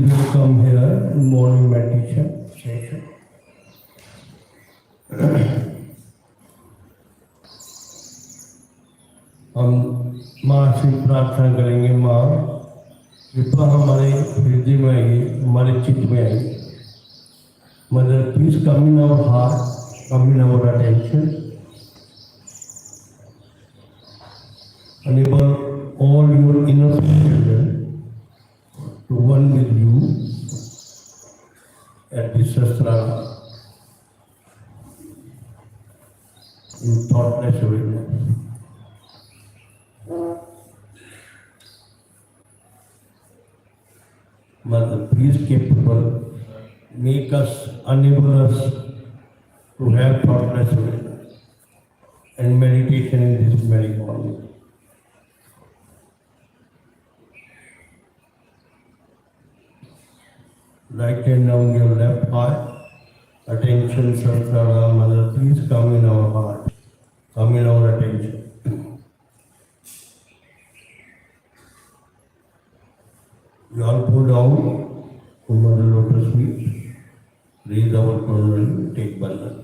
will come here in morning meditation session. हम माँ से प्रार्थना करेंगे, माँ कृपा हमारे हृदय में आई, हमारे चित्त में आई. Mother, please come in our heart, come in our attention. Enable all your inner children to one with you at the Sahasrara in thoughtless awareness. Mother, please capable, make us, enable us to have thoughtless awareness and meditation in this very morning. Right hand down your left heart, attention Sahasrara. Mother, please come in our heart, come in our attention. We all go down to Mother Lotus feet, raise our coronary, take bandhan.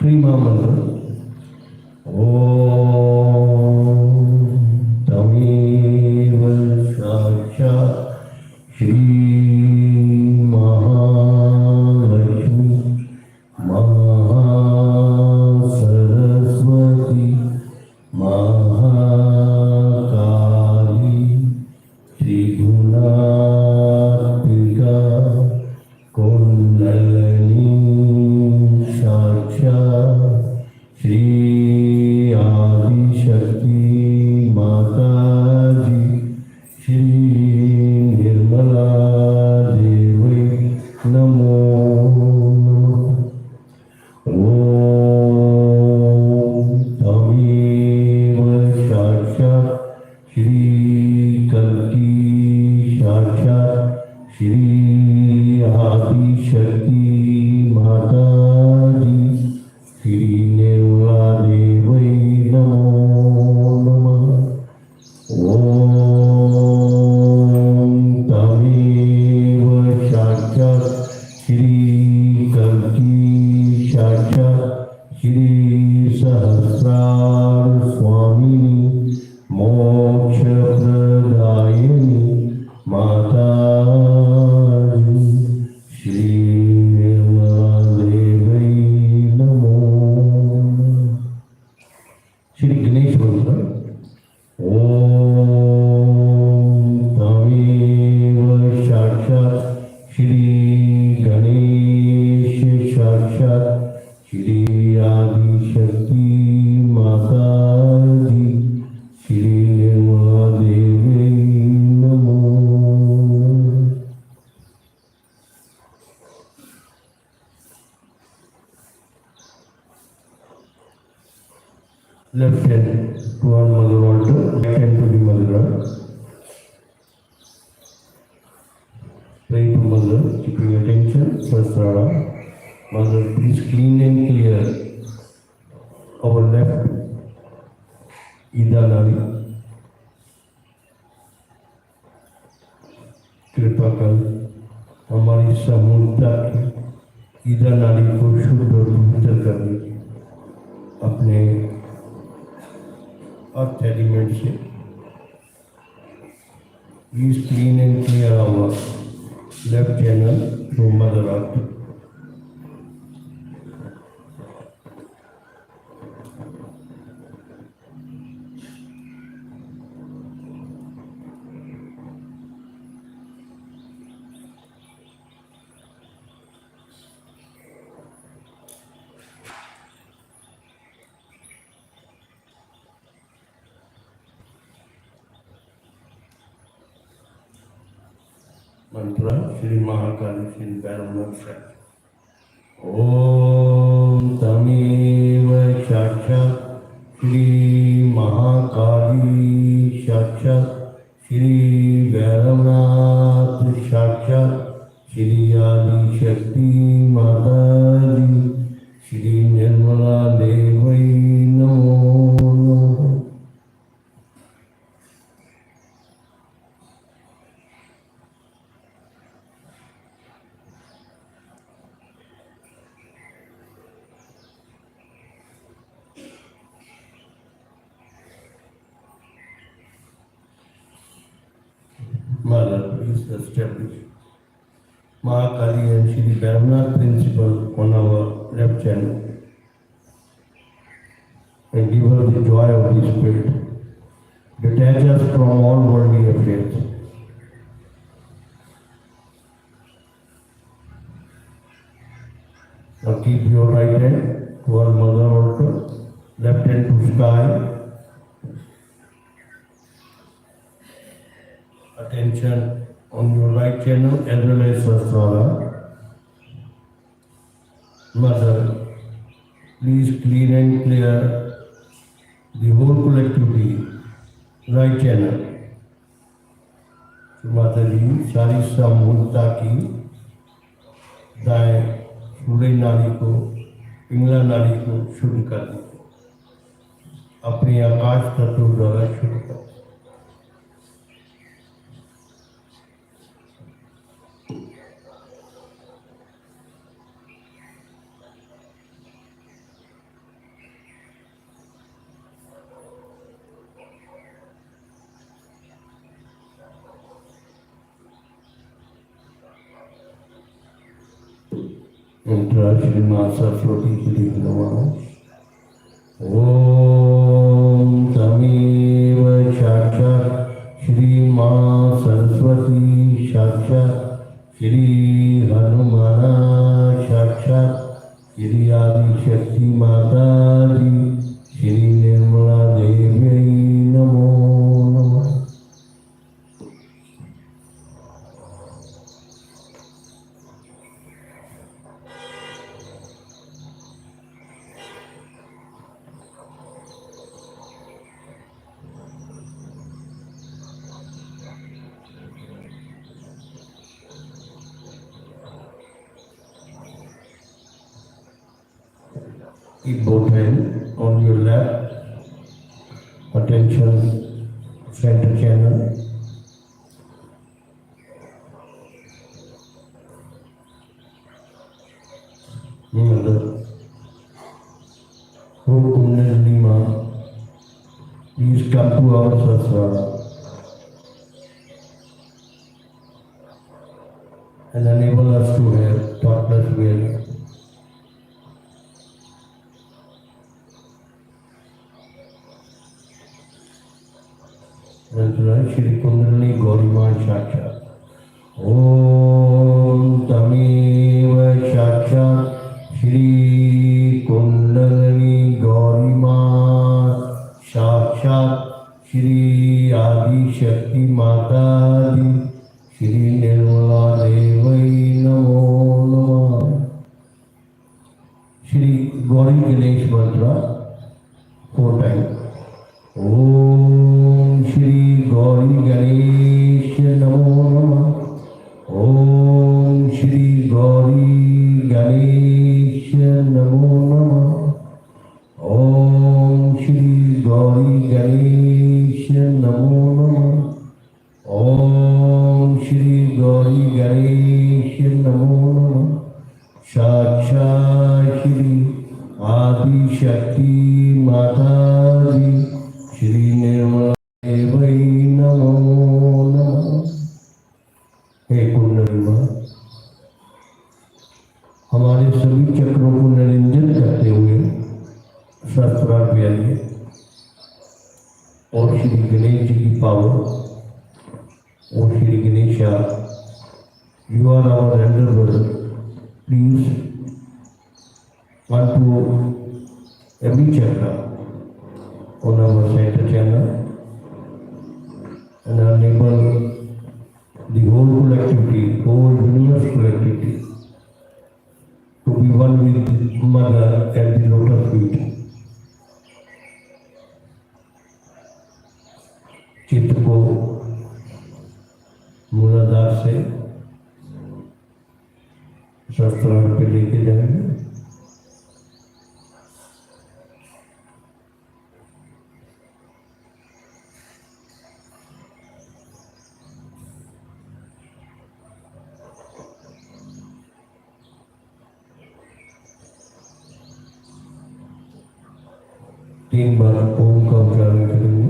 Prima Mother, Om Tameva Sahaja Shri Mahalakshmi Mahasaraswati Mahakali Trigunatika Kundalini Shri Adi Shakti Mataji Shri Nirmala Devi Namo Om Tameva Sahaja Shri Kalki Sahaja Shri Adi Shakti Mataji Shri Nirmala Devi Namo Namah. Om Tameva Sahaja Shri Kalki Sahaja Shri Sahasrara Swamini Moksha Pradayani Mataji Shri Nirmala Devi Namo. Shri Ganesh Mantra. Om Tameva Sahaja Shri Ganesh Sahaja Shri Adi Shakti Mataji Shri Nirmala Devi Namo. Left hand to our mother altar, right hand to the mother. Pray to mother, keeping attention, Sahasrara. Mother, please clean and clear our left Ida Nadi. कृपा कर हमारी समूलता की ईदा नाड़ी को शुद्ध और पवित्र करने अपने अर्थ एलिमेंट से please clean and clear our left channel through Mother Earth. Mantra Shri Mahakali Shri Bhairav. Om Tameva Shakshak Shri Mahakali Shakshak Shri Bhairav Shakshak Shri Adi Shakti Mataji Shri Nirmala Devai Namo Namo. Mother, please establish Mahakali and Shri Bhairav principle on our left channel and give us the joy of the Spirit. Detach us from all worldly affairs. Now keep your right hand toward Mother altar, left hand to sky. Attention on your right channel as well as Sahasrara. Mother, please clean and clear the whole collectivity, right channel. Mataji, सारी समूलता की दाएं सूर्य नाड़ी को, पिंगला नाड़ी को शुद्ध कर दीजिए। अपने आकाश तत्व द्वारा शुद्ध कर। Mantra Shri Saraswati Shri Nirmala. Om Tameva Shakshak Shri Saraswati Shakshak Shri Hanumana Shakshak Shri Adi Shakti Mataji Shri Nirmala Devi Namo Namo. Keep both hands on your lap. Attention, center channel. Mother, who Kundalini Ma, please come to our Sahasrara and enable us to have thoughtless will. Mantra Shri Kundalini Gaurima Shakshak. Om Tameva Shakshak Shri Kundalini Gaurima Shakshak Shri Adi Shakti Mataji Shri Nirmala Devai Namo Namo. Shri Gauri Ganesh Mantra 4 times. Om Shri Gauri Ganesh Namo Namah. Om Shri Gauri Ganesh Namo Namah. Om Shri Gauri Ganesh Namo Namah. Om Shri Gauri Ganesh Namo Namah. Sahaja Shri Adi Shakti Mataji Shri Nirmala Devai Namo Namo. Hey Kundalini Ma, सभी चक्रों को निरंजन करते हुए सहस्रार पे आइए और श्री गणेश जी की power और Shri Ganesha, you are our elder brother. Please come to every chakra on our center channel and enable the whole collectivity, whole universe collectivity to be one with Mother at the lotus feet. चित्त को मूलाधार से सहस्रार पे लेके जाएंगे। तीन बार ओम का उच्चारण करेंगे।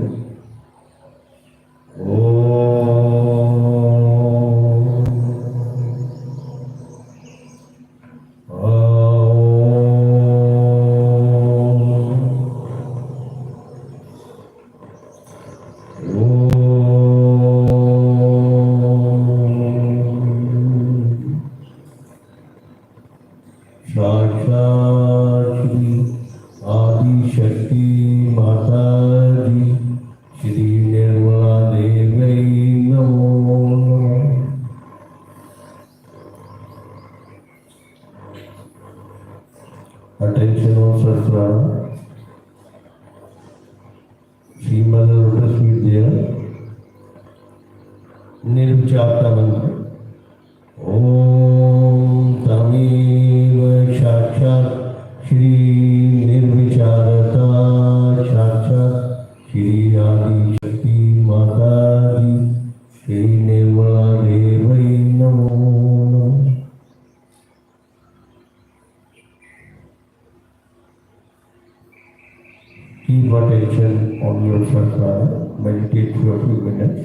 साक्षात श्री आदि शक्ति माताजी श्री निर्मला देवी नमो नमः। Attention on Sahasrara. Shri Mother Lotus feet there. निर्विचारता मंत्र ओम तमेव साक्षात् श्री निर्विचारता साक्षात् श्री आदि शक्ति माताजी श्री निर्मला देवी नमो नमः। Keep attention on your Sahasrara. Meditate for a few minutes.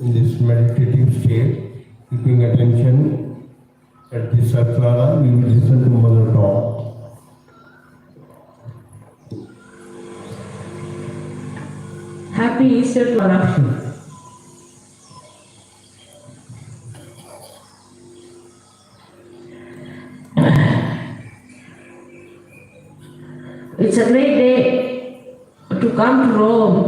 In this meditative state, keeping attention at the Sahasrara, we will listen to Mother talk. Happy Easter to all of you. It's a great day to come to Rome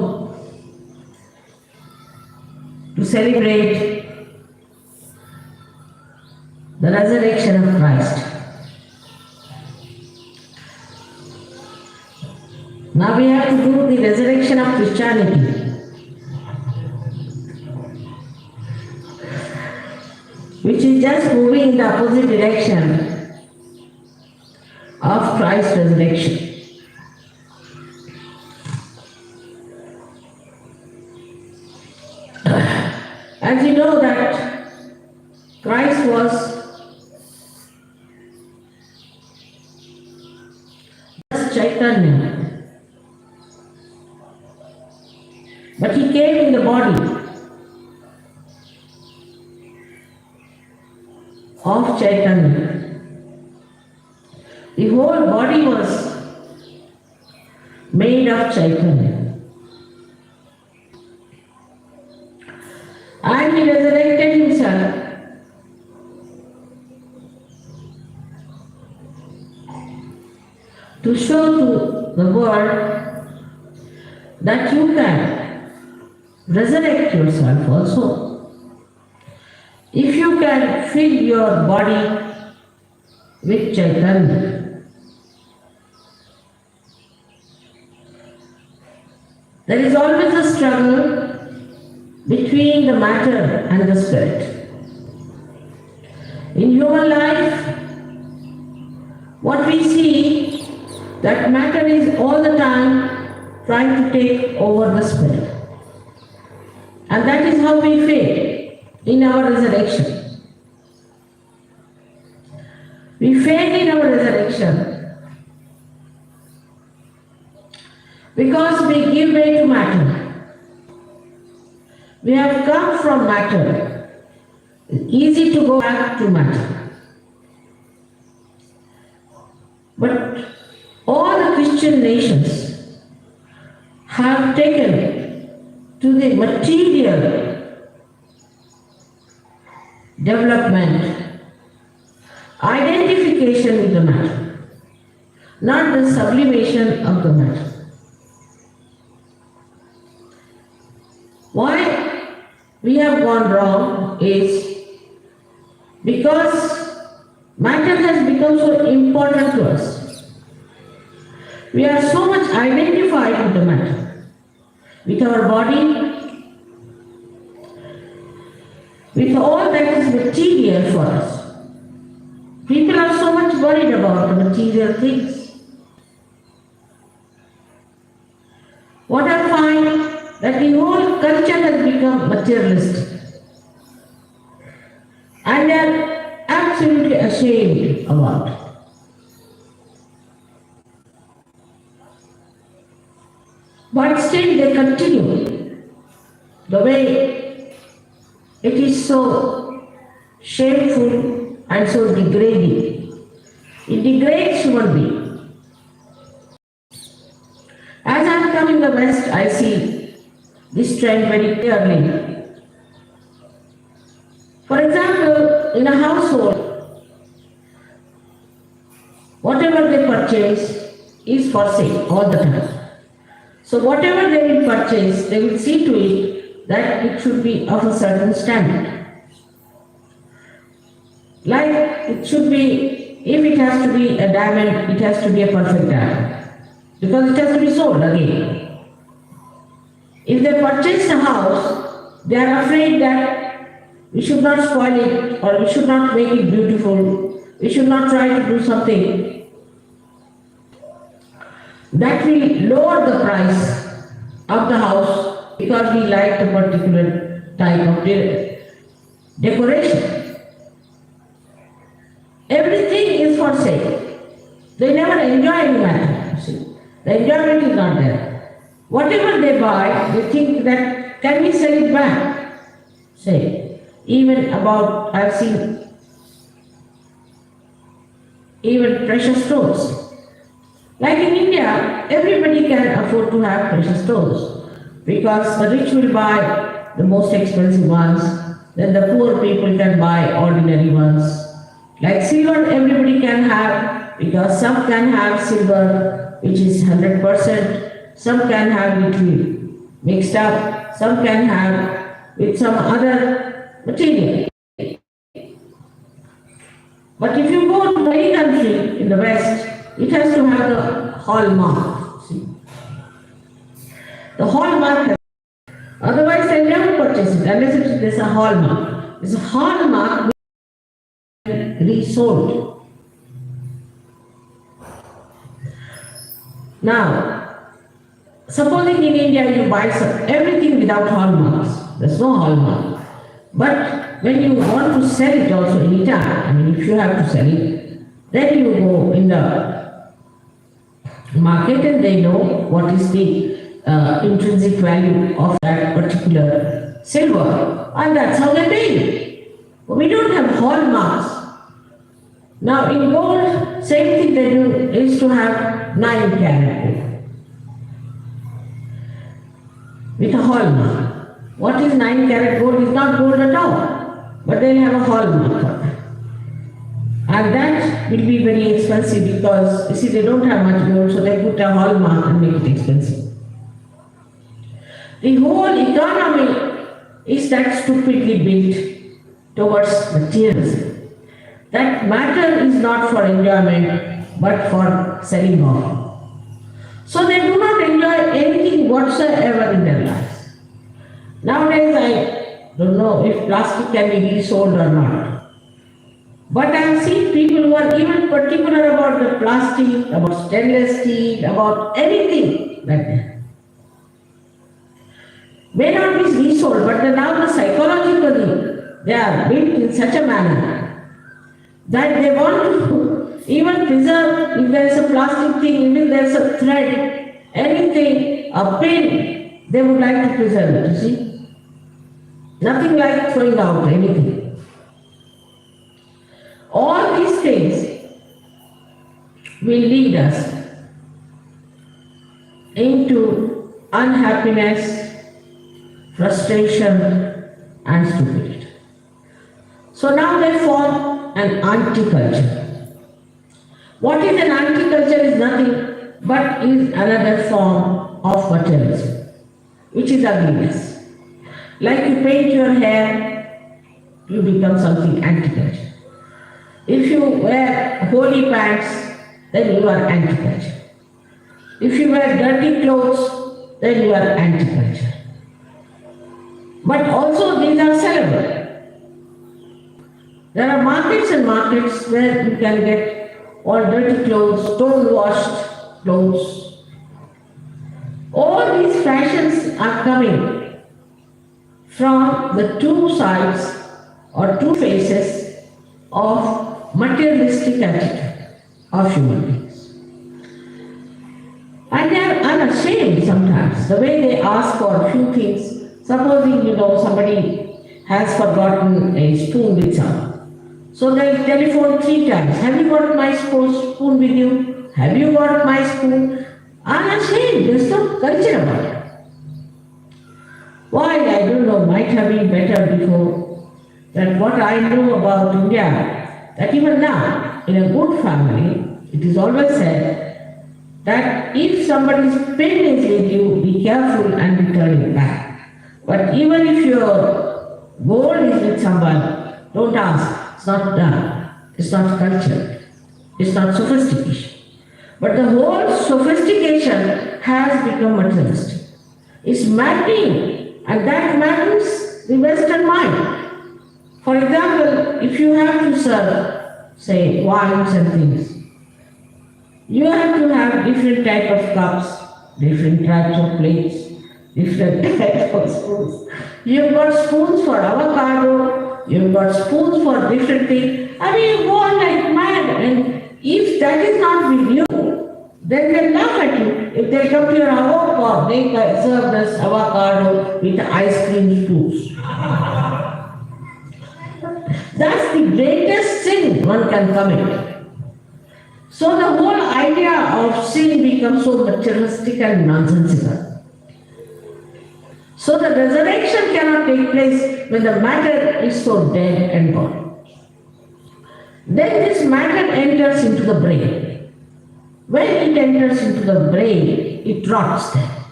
to celebrate the resurrection of Christ. Now we have to do the resurrection of Christianity, which is just moving in the opposite direction of Christ's resurrection. As you know that Christ was just Chaitanya, but he came in the body of Chaitanya. The whole body was made of Chaitanya. And he resurrected himself to show to the world that you can resurrect yourself also. If you can fill your body with Chaitanya, there is always a struggle between the matter and the spirit. In human life, what we see, that matter is all the time trying to take over the spirit. And that is how we fail in our resurrection. We fail in our resurrection because we give way to matter. We have come from matter. It's easy to go back to matter. But all the Christian nations have taken to the material development, identification with the matter, not the sublimation of the matter. Why we have gone wrong is because matter has become so important to us. We are so much identified with the matter, with our body, with all that is material for us. People are so much worried about the material things. What I find, that the whole culture has become materialistic. And they are absolutely ashamed about it. But still they continue the way it is so shameful and so degrading. It degrades human being. As I am coming the West, I see this trend very clearly. For example, in a household, whatever they purchase is for sale all the time. So whatever they will purchase, they will see to it that it should be of a certain standard. Like it should be, if it has to be a diamond, it has to be a perfect diamond. Because it has to be sold again. If they purchase a house, they are afraid that we should not spoil it or we should not make it beautiful. We should not try to do something that will lower the price of the house because we like a particular type of decoration. Everything is for sale. They never enjoy any matter. The enjoyment is not there. Whatever they buy, they think that can we sell it back? Say, even about, I've seen even precious stones. Like in India, everybody can afford to have precious stones because the rich will buy the most expensive ones, then the poor people can buy ordinary ones. Like silver, everybody can have because some can have silver which is 100%. Some can have it mixed up, some can have with some other material. But if you go to any country in the West, it has to have the hallmark. See? The hallmark, otherwise they never purchase it unless it is a hallmark. It's a hallmark resold. Now, supposing in India you buy everything without hallmarks, there's no hallmark. But when you want to sell it also any time, I mean if you have to sell it, then you go in the market and they know what is the intrinsic value of that particular silver, and that's how they pay you. We don't have hallmarks. Now in gold, same thing they do is to have 9 carat gold with a hallmark. What is 9 carat gold is not gold at all, but they'll have a hallmark. And that will be very expensive because, you see, they don't have much gold, so they put a hallmark and make it expensive. The whole economy is that stupidly built towards materialism. That matter is not for enjoyment, but for selling off. So they do not enjoy anything whatsoever in their lives. Nowadays, I don't know if plastic can be resold or not. But I have seen people who are even particular about the plastic, about stainless steel, about anything like that. May not be resold, but now the psychologically they are built in such a manner that they want to even preserve, if there is a plastic thing, even there is a thread, anything, a pin, they would like to preserve it, you see. Nothing like throwing out anything. All these things will lead us into unhappiness, frustration and stupidity. So now they form an anti-culture. What is an anti-culture is nothing but is another form of materialism, which is ugliness. Like you paint your hair, you become something anti-culture. If you wear holy pants, then you are anti-culture. If you wear dirty clothes, then you are anti-culture. But also these are sellable. There are markets and markets where you can get all dirty clothes, stone-washed clothes. All these fashions are coming from the two sides or two faces of materialistic attitude of human beings. And they are unashamed sometimes, the way they ask for a few things. Supposing, somebody has forgotten a spoon with some. So they telephone 3 times. Have you got my spoon with you? Have you got my spoon? Unashamed, there's no culture about it. Why? I don't know, might have been better before. That what I know about India, that even now, in a good family, it is always said that if somebody's pen is with you, be careful and return it back. But even if your gold is with someone, don't ask. It's not done. It's not culture. It's not sophistication. But the whole sophistication has become materialistic. It's maddening, and that maddens the Western mind. For example, if you have to serve, say, wines and things, you have to have different type of cups, different types of plates, different types of spoons. You've got spoons for avocado, you've got spoons for different things. I mean, you go on like mad, and if that is not with you, then they laugh at you. If they come to your avocado, they serve this avocado with ice cream spoons. That's the greatest sin one can commit. So the whole idea of sin becomes so materialistic and nonsensical. So the resurrection cannot take place when the matter is so dead and gone. Then this matter enters into the brain. When it enters into the brain, it rots there.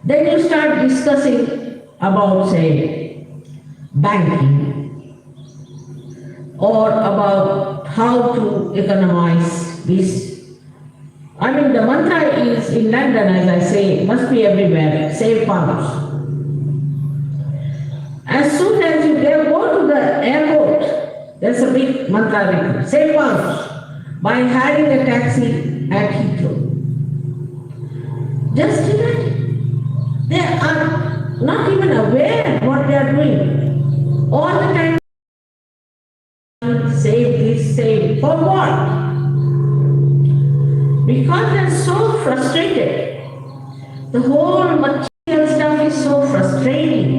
Then you start discussing about, say, banking, or about how to economize this. I mean, the mantra is in London, as I say, must be everywhere, save pounds. As soon as you go to the airport, there's a big mantra written, save pounds, by hiring a taxi at Heathrow. Just imagine, they are not even aware what they are doing. All the time, save this, save, for what? Because they are so frustrated. The whole material stuff is so frustrating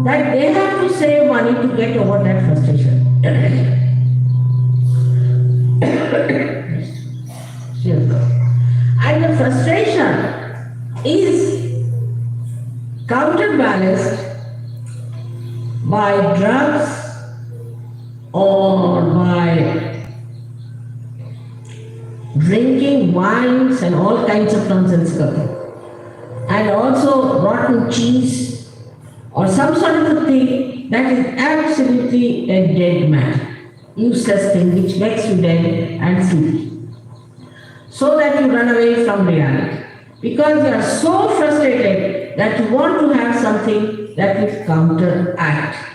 that they have to save money to get over that frustration. And the frustration is counterbalanced by drugs or by drinking wines and all kinds of nonsense, Kapoor, and also rotten cheese or some sort of a thing that is absolutely a dead matter, useless thing which makes you dead and sleepy, so that you run away from reality because you are so frustrated that you want to have something that will counteract.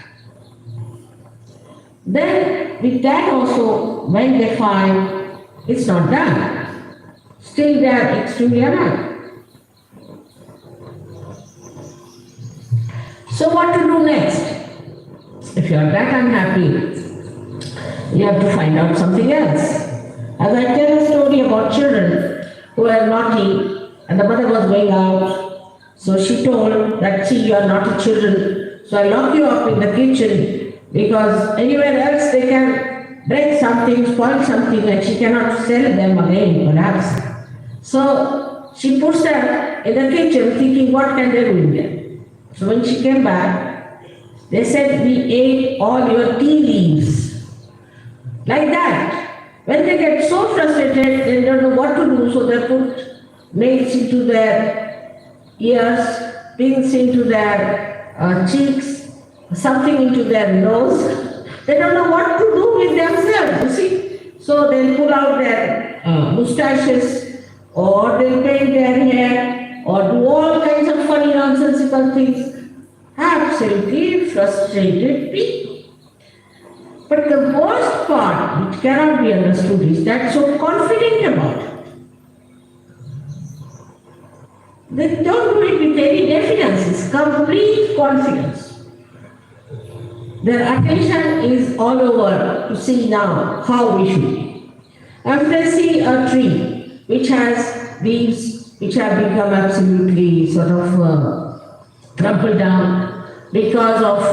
Then with that also, when they find it's not done, still they are extremely unhappy. So what to do next? If you are that unhappy, you have to find out something else. As I tell a story about children who were naughty and the mother was going out, so she told that, see, you are naughty children, so I lock you up in the kitchen because anywhere else they can break something, spoil something, and she cannot sell them again, perhaps. So she puts them in the kitchen thinking, what can they do in there? So when she came back, they said, we ate all your tea leaves. Like that. When they get so frustrated, they don't know what to do, so they put nails into their ears, pins into their cheeks, something into their nose. They don't know what to do with themselves, you see. So they'll pull out their mustaches, or they'll paint their hair, or do all kinds of funny nonsensical things. Absolutely frustrated people. But the worst part, which cannot be understood, is that so confident about it. They don't do it with any defiance, it's complete confidence. Their attention is all over to see now how we should be. If they see a tree which has leaves which have become absolutely sort of crumpled down because of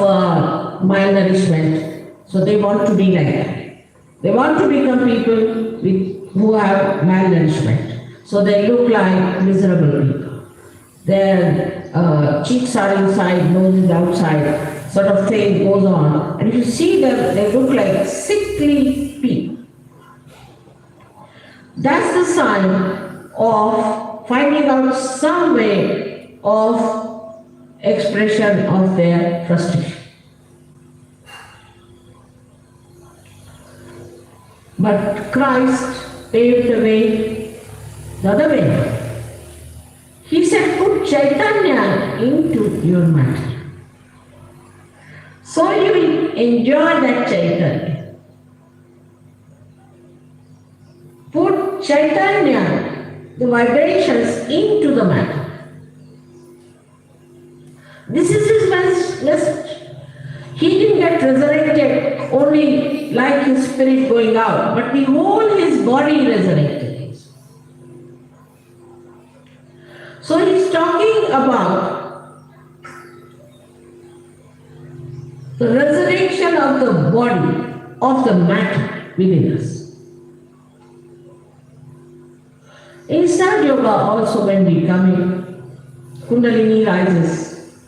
malnourishment, so they want to be like that. They want to become people who have malnourishment. So they look like miserable people. Their cheeks are inside, nose is outside, sort of thing goes on. And if you see them, they look like sickly people. That's the sign of finding out some way of expression of their frustration. But Christ paved the way the other way. He said, put Chaitanya into your matter. So you will enjoy that Chaitanya. Put Chaitanya, the vibrations, into the matter. This is his message. He didn't get resurrected only like his spirit going out, but the whole his body resurrected. So he's talking about the resurrection of the body, of the matter within us. In Sahaja Yoga also, when we come in, Kundalini rises,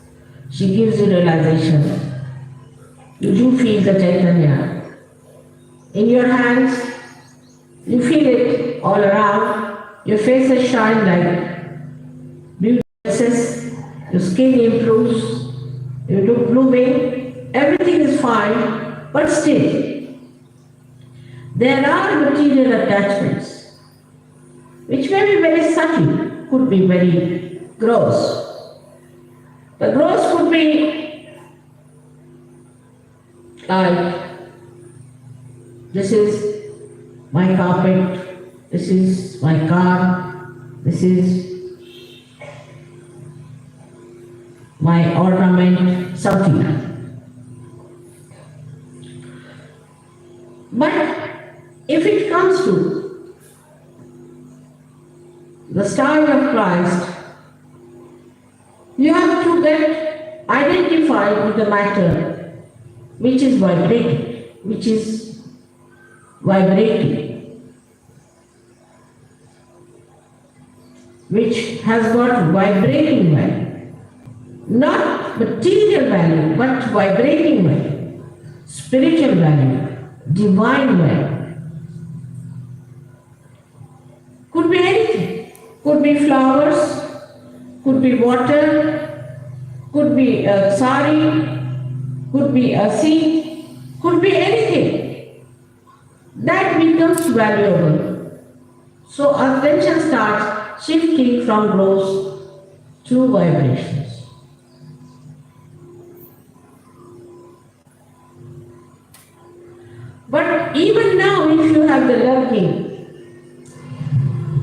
she gives you realization. You do feel the Chaitanya. In your hands, you feel it all around. Your faces shine like beauty, your skin improves, you look blooming, everything is fine, but still, there are material attachments which may be very subtle, could be very gross. The gross could be like, this is my carpet, this is my car, this is my ornament, something like that. But if it comes to the style of Christ, you have to get identified with the matter which is vibrating, which has got vibrating value. Not material value, but vibrating value, spiritual value, divine well. Could be anything. Could be flowers, could be water, could be a sari, could be a seed, could be anything. That becomes valuable. So our attention starts shifting from gross to vibrations. But even now, if you have the lurking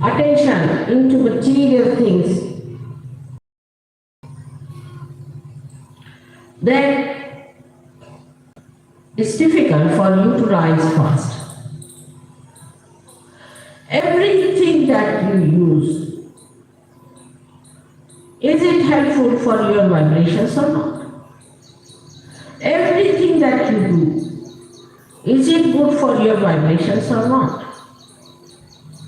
attention into material things, then it's difficult for you to rise fast. Everything that you use, is it helpful for your vibrations or not? Everything that you do, is it good for your vibrations or not?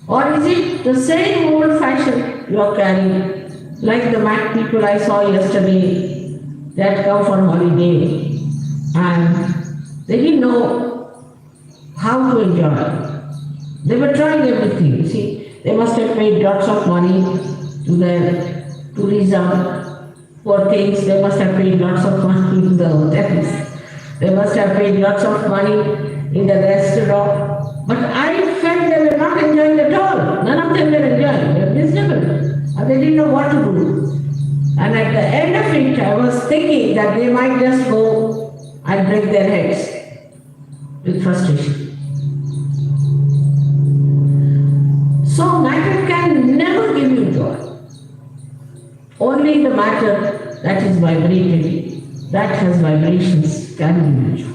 Or is it the same old fashion you are carrying, like the Mac people I saw yesterday that come for holiday and they didn't know how to enjoy. They were trying everything. See, they must have paid lots of money to the tourism for things. They must have paid lots of money in the hotels. They must have paid lots of money in the restaurant. But I felt they were not enjoying at all. None of them were enjoying. They were miserable. And they didn't know what to do. And at the end of it, I was thinking that they might just go and break their heads with frustration. So matter can never give you joy. Only the matter that is vibrated, that has vibrations, can give you joy.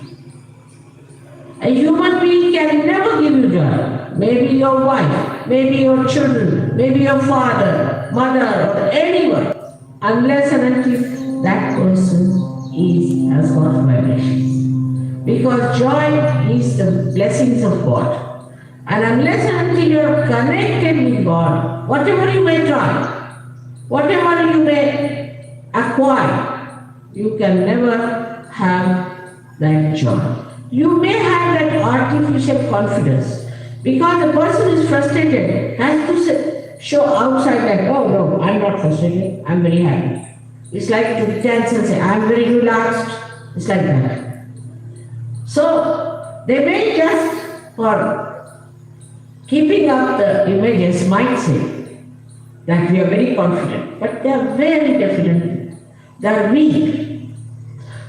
A human being can never give you joy. Maybe your wife, maybe your children, maybe your father, mother, or anyone, unless and until that person has got vibrations. Because joy is the blessings of God. And unless and until you are connected with God, whatever you may try, whatever you may acquire, you can never have that joy. You may have that artificial confidence because the person is frustrated, has to show outside that, oh no, I'm not frustrated, I'm very happy. It's like to dance and say, I'm very relaxed. It's like that. So they may just, for keeping up the images, might say that we are very confident, but they are very diffident. They are weak.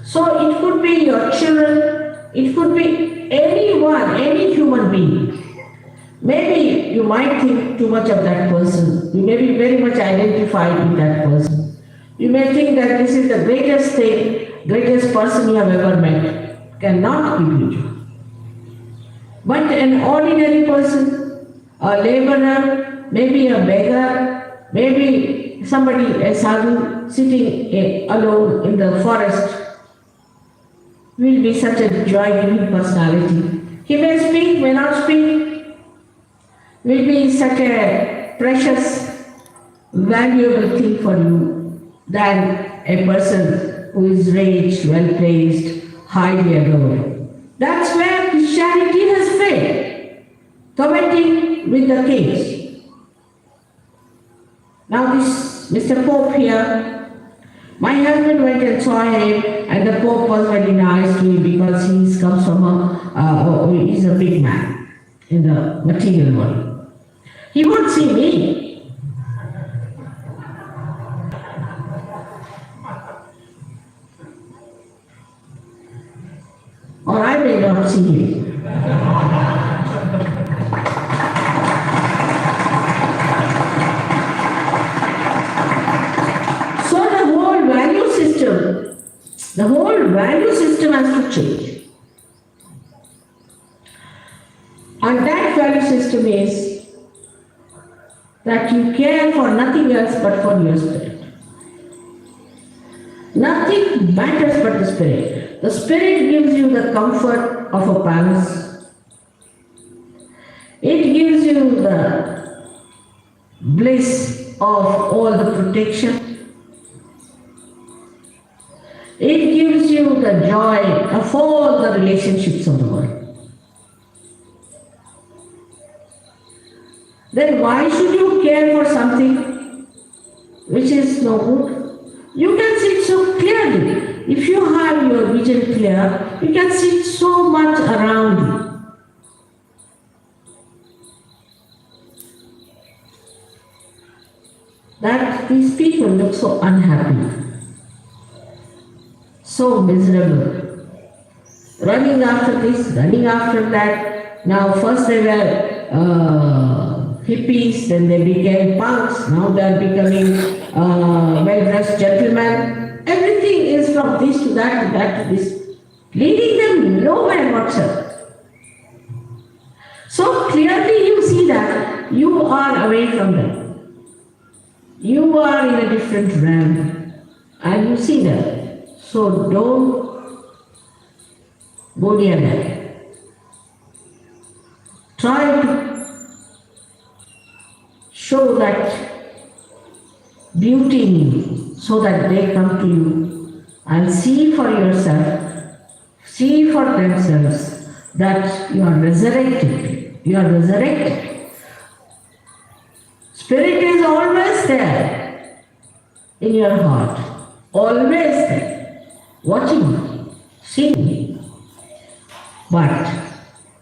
So it could be your children, it could be anyone, any human being. Maybe you might think too much of that person. You may be very much identified with that person. You may think that this is the greatest thing, greatest person you have ever met. Cannot give you joy. But an ordinary person, a laborer, maybe a beggar, maybe somebody, a sadhu, sitting alone in the forest, will be such a joy-giving personality. He may speak, may not speak, will be such a precious, valuable thing for you than a person who is rich, well-placed, highly adored. That's where Christianity has failed, competing with the kings. Now this Mr. Pope here, my husband went and saw him, and the Pope was very nice to him because he comes from he's a big man in the material world. He won't see me. Or I may not see him. The whole value system has to change. And that value system is that you care for nothing else but for your spirit. Nothing matters but the spirit. The spirit gives you the comfort of a palace. It gives you the bliss of all the protection. It gives you the joy of all the relationships of the world. then why should you care for something which is no good? You can see so clearly. If you have your vision clear, you can see so much around you. That these people look so unhappy, so miserable, running after this, running after that. Now first they were hippies, then they became punks, now they are becoming well-dressed gentlemen. Everything is from this to that to this, leading them nowhere whatsoever. So clearly you see that you are away from them. You are in a different realm and you see them. So don't go near them. Try to show that beauty in you so that they come to you and see for yourself, see for themselves that you are resurrected. You are resurrected. Spirit is always there in your heart, always there, watching you, seeing you. But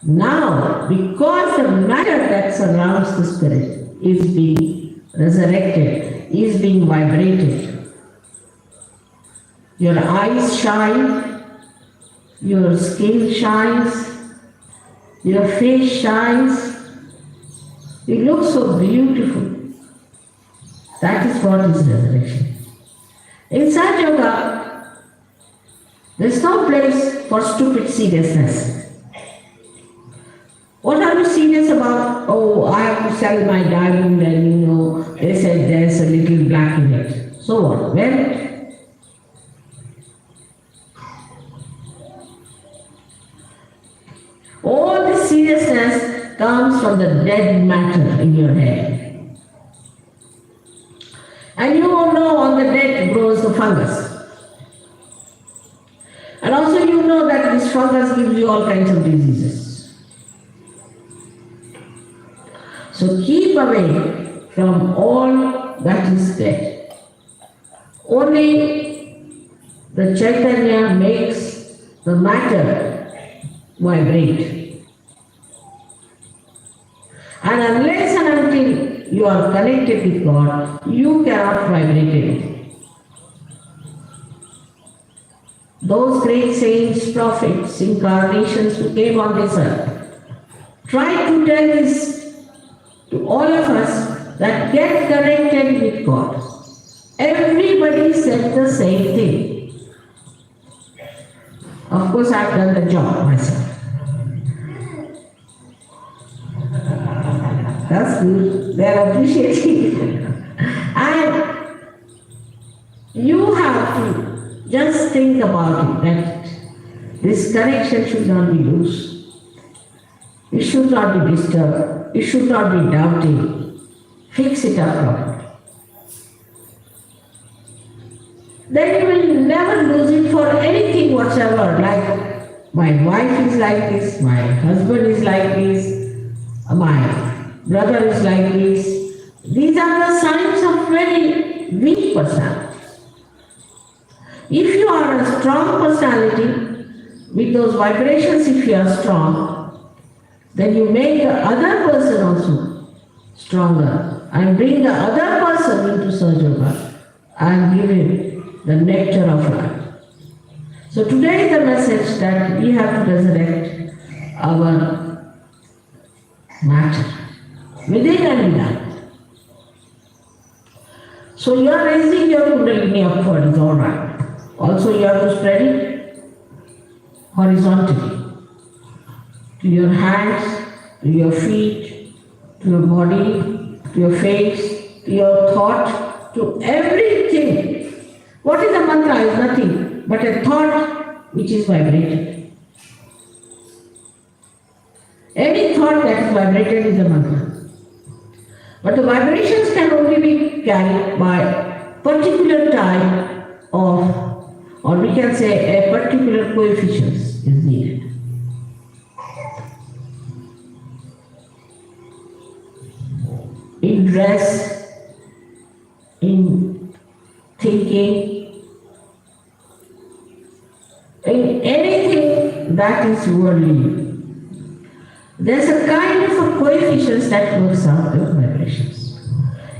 now, because the matter that surrounds the spirit is being resurrected, is being vibrated, your eyes shine, your skin shines, your face shines, you look so beautiful. That is what is resurrection. In Sahaja Yoga, there is no place for stupid seriousness. What are you serious about? Oh, I have to sell my diamond and they said there's a little black in it. So what? Well, all this seriousness comes from the dead matter in your head. And you know on the dead grows the fungus. And also you know that this fungus gives you all kinds of diseases. So keep away from all that is dead. Only the Chaitanya makes the matter vibrate. And unless and until you are connected with God, you cannot vibrate it. Those great saints, prophets, incarnations who came on this earth tried to tell this to all of us that get connected with God. Everybody said the same thing. Of course, I've done the job myself. That's good. They are appreciating it. And you have to just think about it, that this connection should not be loose. It should not be disturbed. It should not be doubting. Fix it up properly. Then you will never lose it for anything whatsoever. Like my wife is like this, my husband is like this, my brother is like this. These are the signs of very weak personality. If you are a strong personality, with those vibrations, if you are strong, then you make the other person also stronger and bring the other person into Sahaja Yoga and give him the nectar of life. So today is the message that we have to resurrect our matter, within and without. So you are raising your Kundalini upward, is all right. Also you have to spread it horizontally to your hands, to your feet, to your body, to your face, to your thought, to everything. What is a mantra? Is nothing but a thought which is vibrated. Any thought that is vibrated is a mantra. But the vibrations can only be carried by particular type of, or we can say a particular coefficients is needed. in dress, in thinking, in anything that is worldly. There's a kind of a coefficient that works out the vibrations.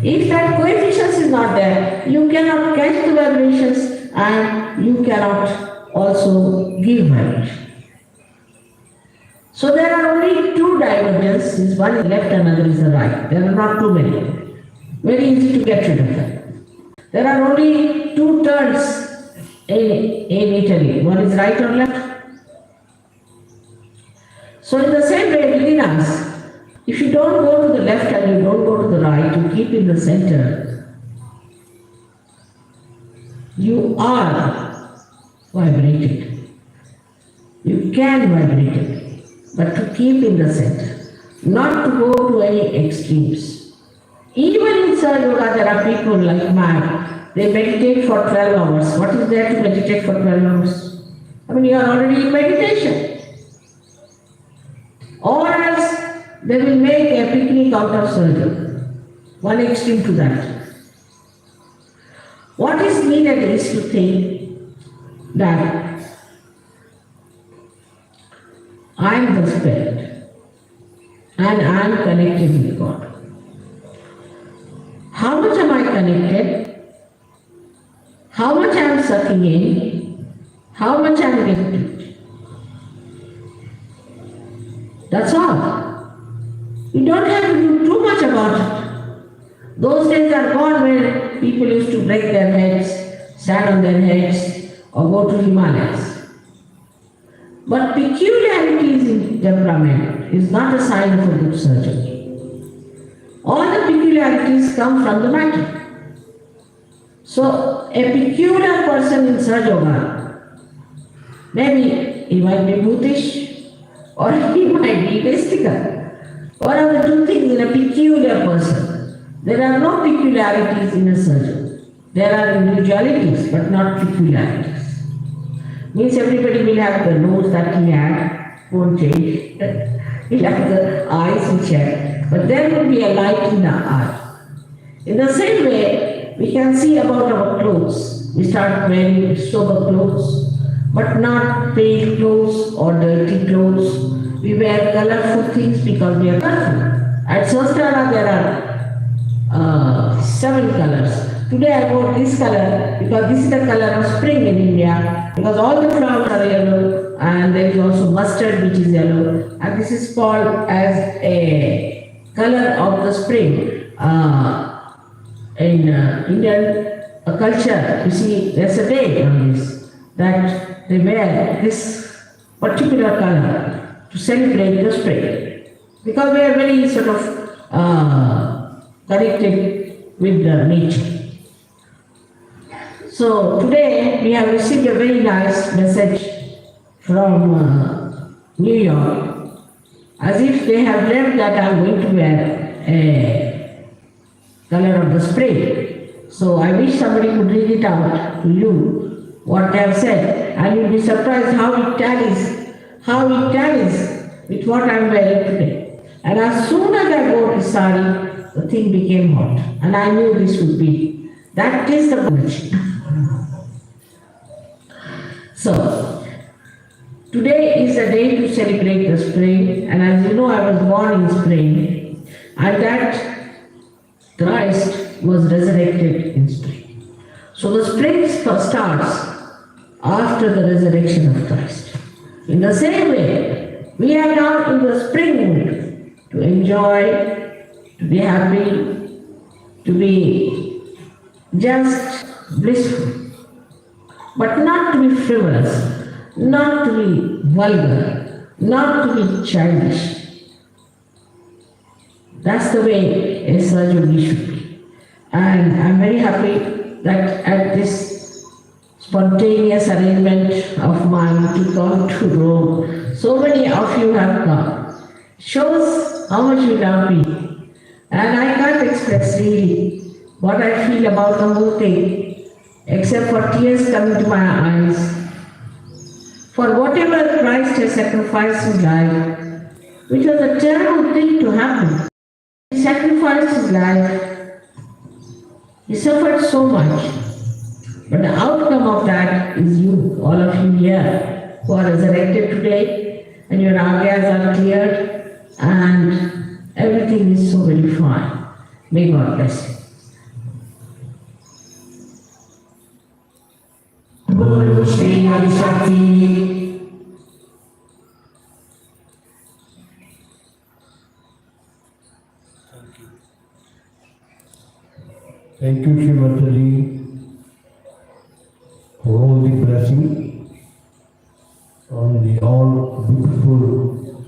If that coefficient is not there, you cannot catch the vibrations and you cannot also give vibration. So there are only two divergences, one is left and another is the right. There are not too many. Very easy to get rid of them. There are only two turns in Italy. One is right or left. So in the same way within us, if you don't go to the left and you don't go to the right, you keep in the center, you are vibrated. You can vibrate it, but to keep in the center, not to go to any extremes. Even in Sahaja Yoga, there are people like mine, they meditate for 12 hours. What is there to meditate for 12 hours? I mean, you are already in meditation. Or else they will make a picnic out of Sahaja. One extreme to that. What is needed is to think that I am the spirit and I am connected with God. How much am I connected? How much I am sucking in? How much I am getting? That's all. You don't have to do too much about it. Those days are gone when people used to break their heads, stand on their heads, or go to Himalayas. But peculiarities in temperament is not a sign of a good surgeon. All the peculiarities come from the matter. So a peculiar person in Sahaja Yoga, maybe he might be Buddhist, or he might be mystical. What are the two things in a peculiar person? There are no peculiarities in a surgeon. There are individualities, but not peculiarities. Means everybody will have the nose that he had, won't change. He'll have the eyes which had, but there will be a light in the eye. In the same way, we can see about our clothes. We start wearing sober clothes, but not pale clothes or dirty clothes. We wear colorful things because we are colorful. At Sahasrara there are 7 colors. Today I wore this color because this is the color of spring in India, because all the flowers are yellow and there is also mustard which is yellow, and this is called as a color of the spring. In Indian culture, you see, there's a day on this, that they wear this particular color to celebrate the spring, because we are very sort of connected with the nature. So today we have received a very nice message from New York, as if they have learned that I am going to wear a color of the spring. So I wish somebody could read it out to you, what they have said, and you'll be surprised how it tallies with what I am wearing today. And as soon as I wore the sari, the thing became hot, and I knew this would be. That is the connection. So, today is the day to celebrate the spring, and as you know, I was born in spring, and that Christ was resurrected in spring. So the spring starts after the resurrection of Christ. In the same way, we are now in the spring mood to enjoy, to be happy, to be just blissful, but not to be frivolous, not to be vulgar, not to be childish. That's the way a Sahaja Yogi should be. And I'm very happy that at this spontaneous arrangement of mine to come to Rome, so many of you have come. Shows how much you love me. And I can't express really what I feel about the whole thing, except for tears coming to my eyes. For whatever Christ has sacrificed his life, which was a terrible thing to happen. He sacrificed his life. He suffered so much. But the outcome of that is you, all of you here, who are resurrected today, and your agyas are cleared, and everything is so very fine. May God bless you. Guru Shri Hari Shakti. Thank you, Shri Mataji, for all the blessing on the all beautiful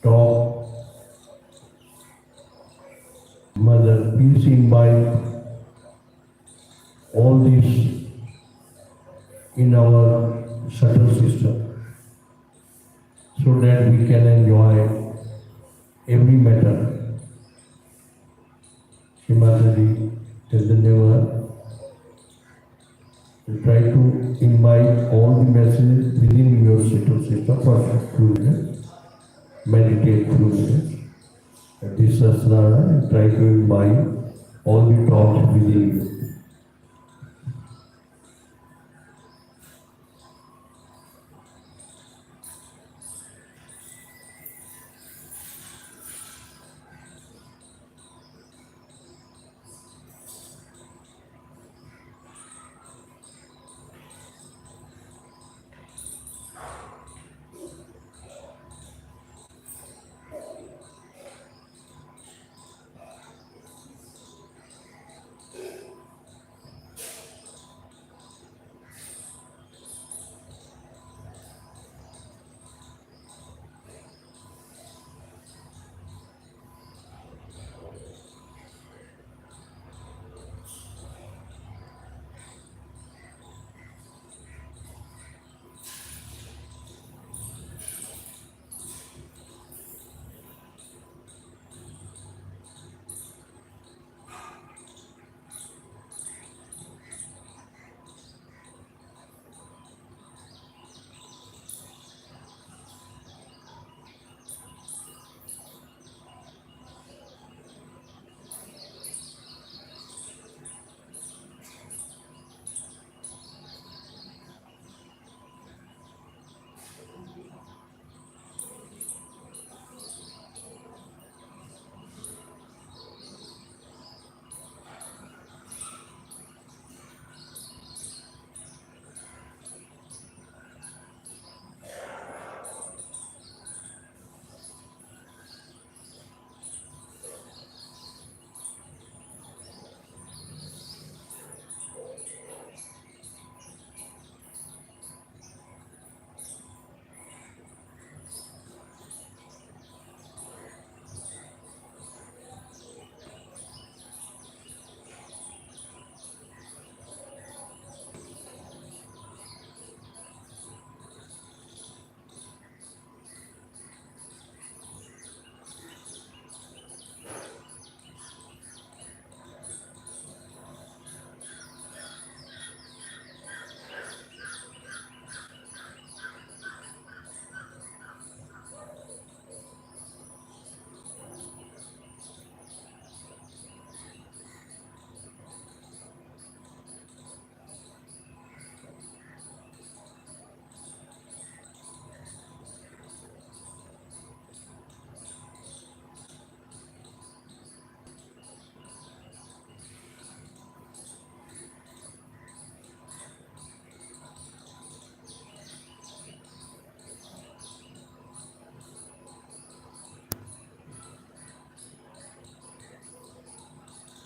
talk. Mother, please invite all this in our subtle system so that we can enjoy every matter. Shri Mataji, tell the never. Try to invite all the messages within your subtle system for few minutes. Meditate few minutes. At this Sahasrara, and try to invite all the thoughts within you.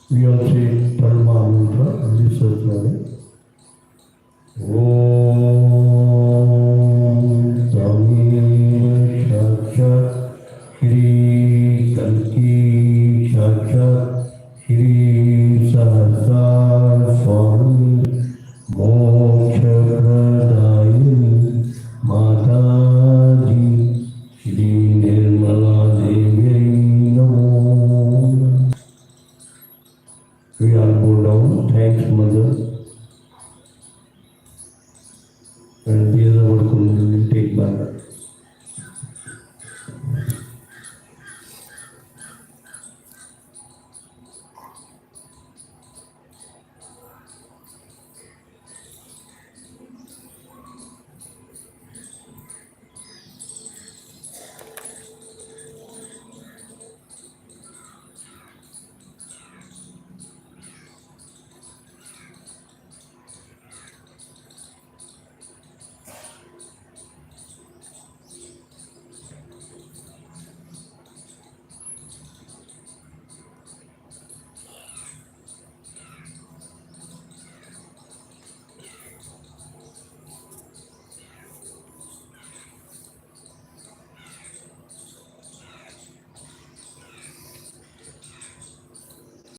We all say Dharma Mantra, this is Om Tami Shakya Shri Kalki Shakya Shri Sahasrara Swami Moksha Pradayini Mataji Shri